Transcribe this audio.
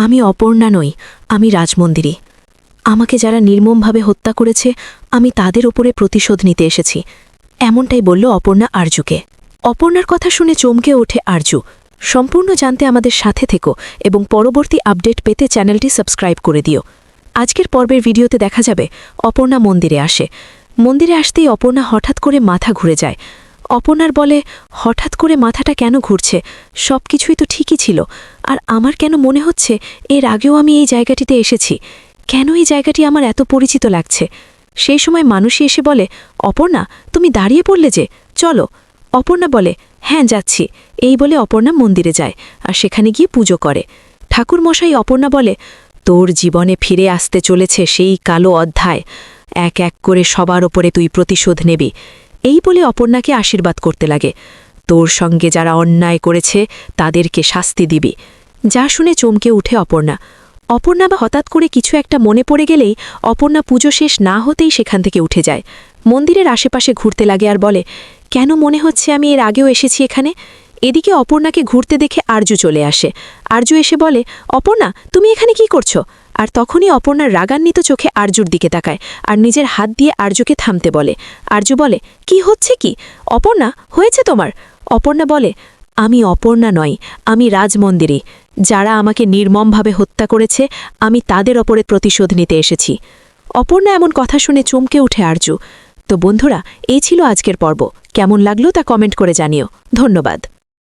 আমি অপর্ণা নই, আমি রাজমন্দিরী। আমাকে যারা নির্মমভাবে হত্যা করেছে আমি তাদের ওপরে প্রতিশোধ নিতে এসেছি, এমনটাই বলল অপর্ণা আরজুকে। অপর্ণার কথা শুনে চমকে ওঠে আরজু। সম্পূর্ণ জানতে আমাদের সাথে থেকো এবং পরবর্তী আপডেট পেতে চ্যানেলটি সাবস্ক্রাইব করে দিও। আজকের পর্বের ভিডিওতে দেখা যাবে অপর্ণা মন্দিরে আসে। মন্দিরে আসতেই অপর্ণা হঠাৎ করে মাথা ঘুরে যায়। অপর্ণার বলে, হঠাৎ করে মাথাটা কেন ঘুরছে? সব কিছুই তো ঠিকই ছিল। আর আমার কেন মনে হচ্ছে এর আগেও আমি এই জায়গাটিতে এসেছি? কেন এই জায়গাটি আমার এত পরিচিত লাগছে? সেই সময় মানুষই এসে বলে, অপর্ণা তুমি দাঁড়িয়ে পড়লে যে, চলো। অপর্ণা বলে, হ্যাঁ যাচ্ছি। এই বলে অপর্ণা মন্দিরে যায় আর সেখানে গিয়ে পুজো করে। ঠাকুরমশাই অপর্ণা বলে, তোর জীবনে ফিরে আসতে চলেছে সেই কালো অধ্যায়। এক এক করে সবার ওপরে তুই প্রতিশোধ নেবি। এই বলে অপর্ণাকে আশীর্বাদ করতে লাগে। তোর সঙ্গে যারা অন্যায় করেছে তাদেরকে শাস্তি দিবি। যা শুনে চমকে উঠে অপর্ণা। অপর্ণা বা হঠাৎ করে কিছু একটা মনে পড়ে গেলেই অপর্ণা পুজো শেষ না হতেই সেখান থেকে উঠে যায়। মন্দিরের আশেপাশে ঘুরতে লাগে আর বলে, কেন মনে হচ্ছে আমি এর আগেও এসেছি এখানে? এদিকে অপর্ণাকে ঘুরতে দেখে আরজু চলে আসে। আরজু এসে বলে, অপর্ণা তুমি এখানে কি করছো? আর তখনই অপর্ণার রাগান্বিত চোখে আরজুর দিকে তাকায় আর নিজের হাত দিয়ে আরজুকে থামতে বলে। আরজু বলে, কি হচ্ছে কি? অপর্ণা হয়েছে তোমার? অপর্ণা বলে, আমি অপর্ণা নই, আমি রাজমন্দিরী। যারা আমাকে নির্মমভাবে হত্যা করেছে আমি তাদের ওপরে প্রতিশোধ নিতে এসেছি। অপর্ণা এমন কথা শুনে চমকে উঠে আরজু। তো বন্ধুরা, এই ছিল আজকের পর্ব। কেমন লাগলো তা কমেন্ট করে জানিও। ধন্যবাদ।